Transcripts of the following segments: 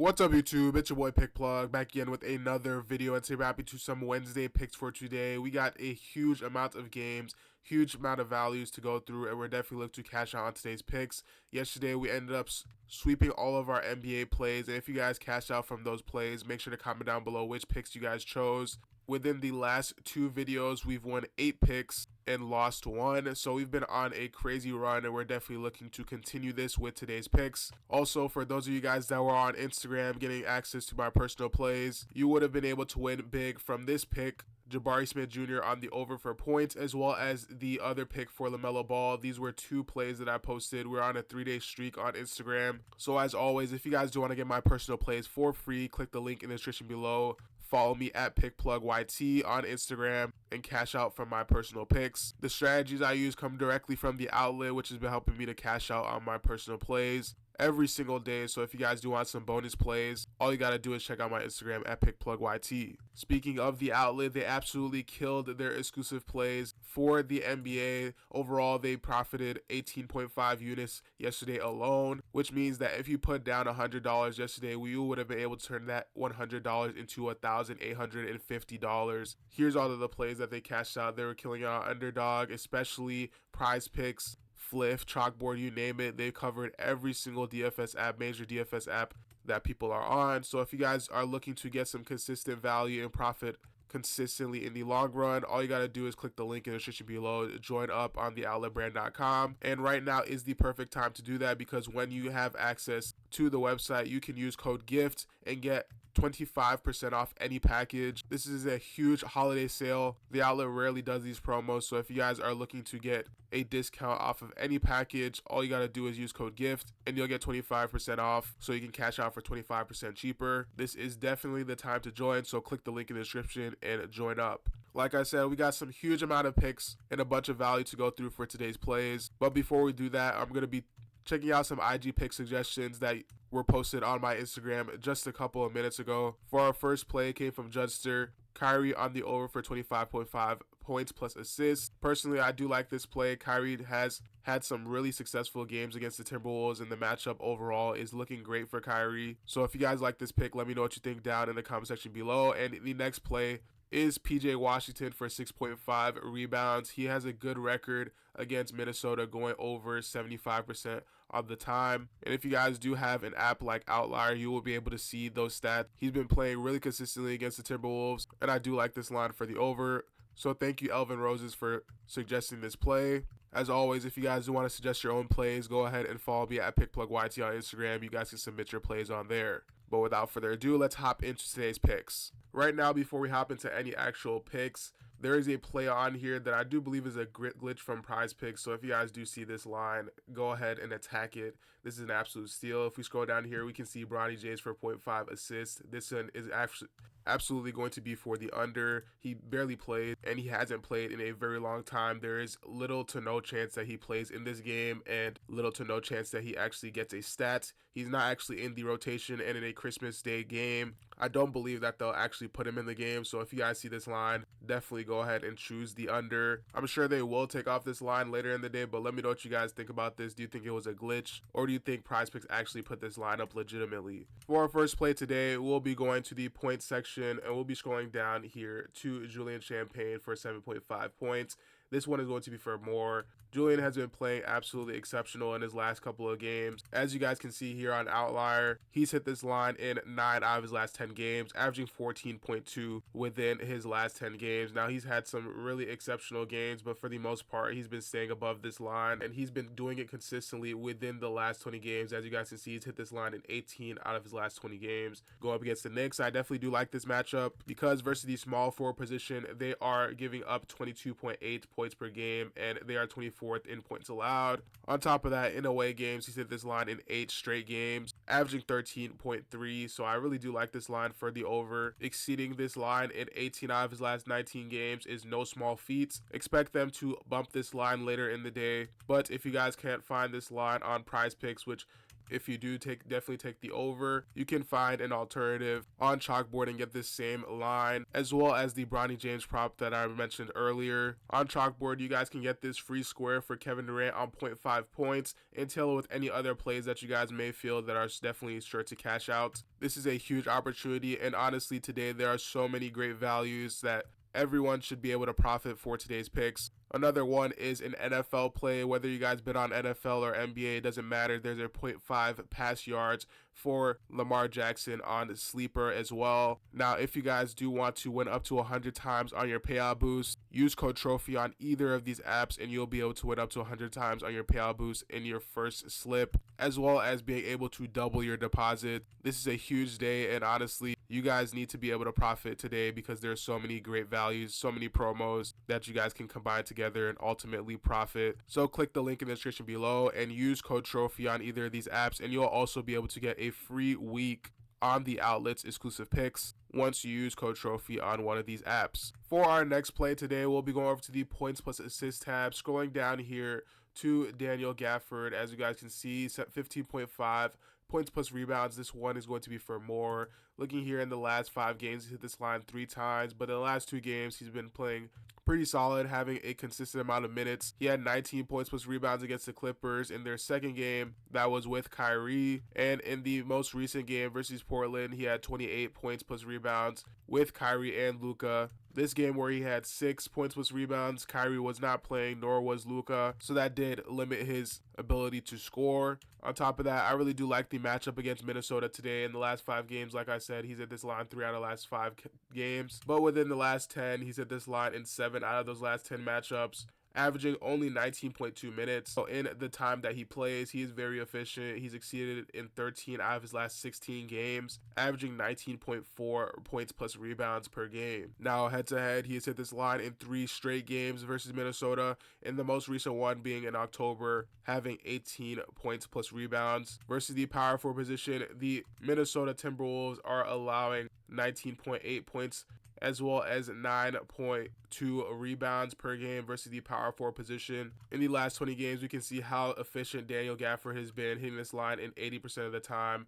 What's up YouTube, it's your boy Pick Plug back again with another video, and today we're happy to some Wednesday picks for today. We got a huge amount of games, huge amount of values to go through, and we're definitely looking to cash out on today's picks. Yesterday we ended up sweeping all of our NBA plays, and if you guys cash out from those plays, make sure to comment down below which picks you guys chose. Within the last two videos, we've won 8 picks and lost 1, so we've been on a crazy run, and we're definitely looking to continue this with today's picks. Also, for those of you guys that were on Instagram getting access to my personal plays, you would have been able to win big from this pick, Jabari Smith Jr. on the over for points, as well as the other pick for LaMelo Ball. These were 2 plays that I posted. We're on a 3-day streak on Instagram. So as always, if you guys do want to get my personal plays for free, click the link in the description below. Follow me at PickPlugYT on Instagram and cash out from my personal picks. The strategies I use come directly from the outlet, which has been helping me to cash out on my personal plays every single day. So if you guys do want some bonus plays, all you gotta do is check out my Instagram at PickPlugYT. Speaking of the outlet, they absolutely killed their exclusive plays for the NBA. Overall, they profited 18.5 units yesterday alone, which means that if you put down $100 yesterday, you would have been able to turn that $100 into $1,850. Here's all of the plays that they cashed out. They were killing out underdog, especially PrizePicks, Fliff, Chalkboard, you name it. They covered every single DFS app, major DFS app that people are on. So if you guys are looking to get some consistent value and profit consistently in the long run, all you got to do is click the link in the description below, join up on the outletbrand.com. And right now is the perfect time to do that, because when you have access to the website, you can use code GIFT and get 25% off any package. This is a huge holiday sale. The outlet rarely does these promos, so if you guys are looking to get a discount off of any package, all you gotta do is use code GIFT and you'll get 25% off, so you can cash out for 25% cheaper. This is definitely the time to join, so click the link in the description and join up. Like I said, we got some huge amount of picks and a bunch of value to go through for today's plays. But before we do that, I'm gonna be checking out some IG pick suggestions that were posted on my Instagram just a couple of minutes ago. For our first play, came from Judster. Kyrie on the over for 25.5 points plus assists. Personally, I do like this play. Kyrie has had some really successful games against the Timberwolves, and the matchup overall is looking great for Kyrie. So if you guys like this pick, let me know what you think down in the comment section below. And the next play is PJ Washington for 6.5 rebounds. He has a good record against Minnesota, going over 75% of the time. And if you guys do have an app like Outlier, you will be able to see those stats. He's been playing really consistently against the Timberwolves, and I do like this line for the over. So thank you, Elvin Roses, for suggesting this play. As always, if you guys do want to suggest your own plays, go ahead and follow me at PickPlugYT on Instagram. You guys can submit your plays on there. But without further ado, let's hop into today's picks. Right now, before we hop into any actual picks, there is a play on here that I do believe is a glitch from PrizePicks. So if you guys do see this line, go ahead and attack it. This is an absolute steal. If we scroll down here, we can see Bronny James for 0.5 assists. This one is actually absolutely going to be for the under. He barely played, and he hasn't played in a very long time. There is little to no chance that he plays in this game, and little to no chance that he actually gets a stat. He's not actually in the rotation, and in a Christmas Day game, I don't believe that they'll actually put him in the game. So if you guys see this line, definitely go ahead and choose the under. I'm sure they will take off this line later in the day, but let me know what you guys think about this. Do you think it was a glitch, or do you think PrizePicks actually put this line up legitimately? For our first play today, we'll be going to the point section, and we'll be scrolling down here to Julian Champagne for 7.5 points. This one is going to be for more. Julian has been playing absolutely exceptional in his last couple of games. As you guys can see here on Outlier, he's hit this line in 9 out of his last 10 games, averaging 14.2 within his last 10 games. Now, he's had some really exceptional games, but for the most part, he's been staying above this line, and he's been doing it consistently within the last 20 games. As you guys can see, he's hit this line in 18 out of his last 20 games. Going up against the Knicks, I definitely do like this matchup, because versus the small forward position, they are giving up 22.8 points per game, and they are 24th in points allowed. On top of that, in away games, he's hit this line in 8 straight games, averaging 13.3. So I really do like this line for the over. Exceeding this line in 18 out of his last 19 games is no small feat. Expect them to bump this line later in the day. But if you guys can't find this line on PrizePicks, which if you do definitely take the over, you can find an alternative on Chalkboard and get this same line, as well as the Bronny James prop that I mentioned earlier. On Chalkboard, you guys can get this free square for Kevin Durant on 0.5 points and tail it with any other plays that you guys may feel that are definitely sure to cash out. This is a huge opportunity, and honestly today there are so many great values that everyone should be able to profit for today's picks. Another one is an NFL play. Whether you guys bet on NFL or NBA, it doesn't matter. There's a 0.5 pass yards for Lamar Jackson on Sleeper as well. Now, if you guys do want to win up to 100 times on your payout boost, use code TROPHY on either of these apps and you'll be able to win up to 100 times on your payout boost in your first slip, as well as being able to double your deposit. This is a huge day, and honestly, you guys need to be able to profit today because there's so many great values, so many promos that you guys can combine together and ultimately profit. So click the link in the description below and use code TROPHY on either of these apps, and you'll also be able to get a free week on the Outlets exclusive picks once you use code TROPHY on one of these apps. For our next play today, we'll be going over to the points plus assist tab, scrolling down here to Daniel Gafford. As you guys can see, set 15.5 points plus rebounds. This one is going to be for more. Looking here in the last 5 games, he hit this line 3 times, but in the last 2 games, he's been playing pretty solid, having a consistent amount of minutes. He had 19 points plus rebounds against the Clippers in their second game. That was with Kyrie. And in the most recent game versus Portland, he had 28 points plus rebounds with Kyrie and Luka. This game where he had 6 points plus rebounds, Kyrie was not playing, nor was Luka, so that did limit his ability to score. On top of that, I really do like the matchup against Minnesota today. In the last 5 games, like I said, he's at this line 3 out of the last 5 games, but within the last 10, he's at this line in 7 out of those last 10 matchups, averaging only 19.2 minutes. So in the time that he plays, he is very efficient. He's exceeded in 13 out of his last 16 games, averaging 19.4 points plus rebounds per game. Now, head to head, he has hit this line in 3 straight games versus Minnesota, and the most recent one being in October, having 18 points plus rebounds. Versus the power forward position, the Minnesota Timberwolves are allowing 19.8 points as well as 9.2 rebounds per game versus the power forward position. In the last 20 games, we can see how efficient Daniel Gafford has been, hitting this line in 80% of the time.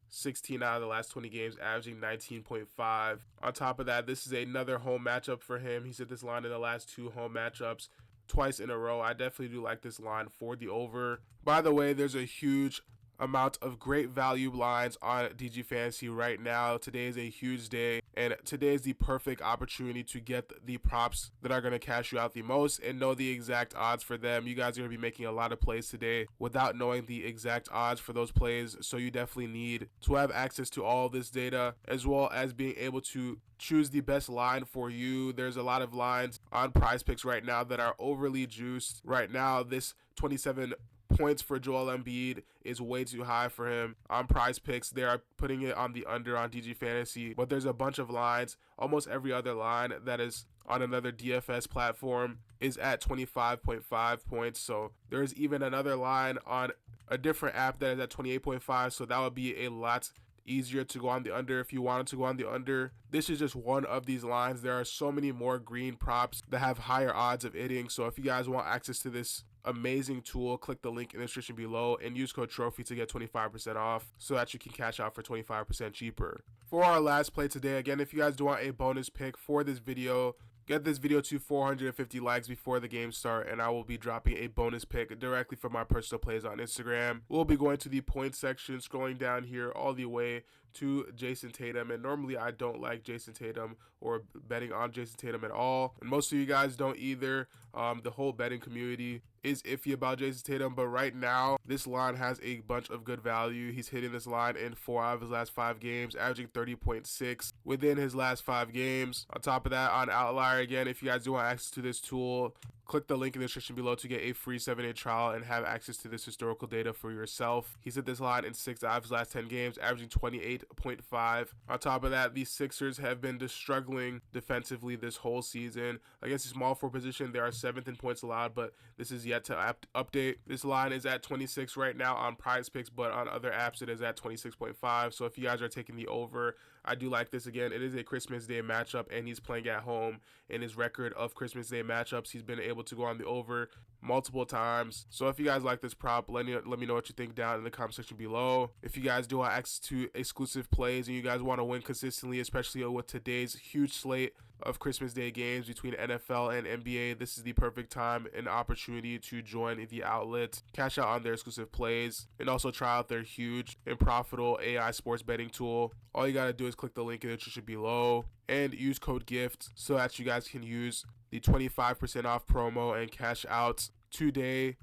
16 out of the last 20 games, averaging 19.5. On top of that, this is another home matchup for him. He's hit this line in the last 2 home matchups twice in a row. I definitely do like this line for the over. By the way, there's a huge amount of great value lines on DG Fantasy right now. Today is a huge day, and today is the perfect opportunity to get the props that are going to cash you out the most and know the exact odds for them. You guys are going to be making a lot of plays today without knowing the exact odds for those plays, so you definitely need to have access to all this data, as well as being able to choose the best line for you. There's a lot of lines on PrizePicks right now that are overly juiced. Right now, this 27 points for Joel Embiid is way too high for him. On PrizePicks, they are putting it on the under on DG Fantasy, but there's a bunch of lines. Almost every other line that is on another DFS platform is at 25.5 points. So there's even another line on a different app that is at 28.5. So that would be a lot easier to go on the under if you wanted to go on the under. This is just one of these lines. There are so many more green props that have higher odds of hitting. So if you guys want access to this amazing tool, click the link in the description below and use code TROPHY to get 25% off so that you can cash out for 25% cheaper. For our last play today, again, if you guys do want a bonus pick for this video, get this video to 450 likes before the game start, and I will be dropping a bonus pick directly from my personal plays on Instagram. We'll be going to the points section, scrolling down here all the way to Jason Tatum, and normally I don't like Jason Tatum or betting on Jason Tatum at all, and most of you guys don't either. The whole betting community is iffy about Jason Tatum, but right now this line has a bunch of good value. He's hitting this line in 4 out of his last 5 games, averaging 30.6 within his last 5 games. On top of that, on Outlier, again, if you guys do want access to this tool, click the link in the description below to get a free 7-day trial and have access to this historical data for yourself. He's hit this line in 6 out of his last 10 games, averaging 28.5. On top of that, the Sixers have been struggling defensively this whole season. Against the small forward position, they are 7th in points allowed, but this is yet to update. This line is at 26 right now on PrizePicks, but on other apps it is at 26.5. So if you guys are taking the over, I do like this. Again, it is a Christmas Day matchup, and he's playing at home. In his record of Christmas Day matchups, he's been able to go on the over multiple times. So if you guys like this prop, let me know what you think down in the comment section below. If you guys do want access to exclusive plays and you guys want to win consistently, especially with today's huge slate of Christmas Day games between NFL and NBA, this is the perfect time and opportunity to join the outlet, cash out on their exclusive plays, and also try out their huge and profitable AI sports betting tool. All you gotta do is click the link in the description below and use code GIFT so that you guys can use the 25% off promo and cash out today.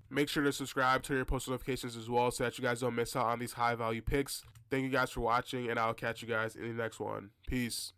Make sure to subscribe, turn your post notifications as well so that you guys don't miss out on these high value picks. Thank you guys for watching, and I'll catch you guys in the next one. Peace.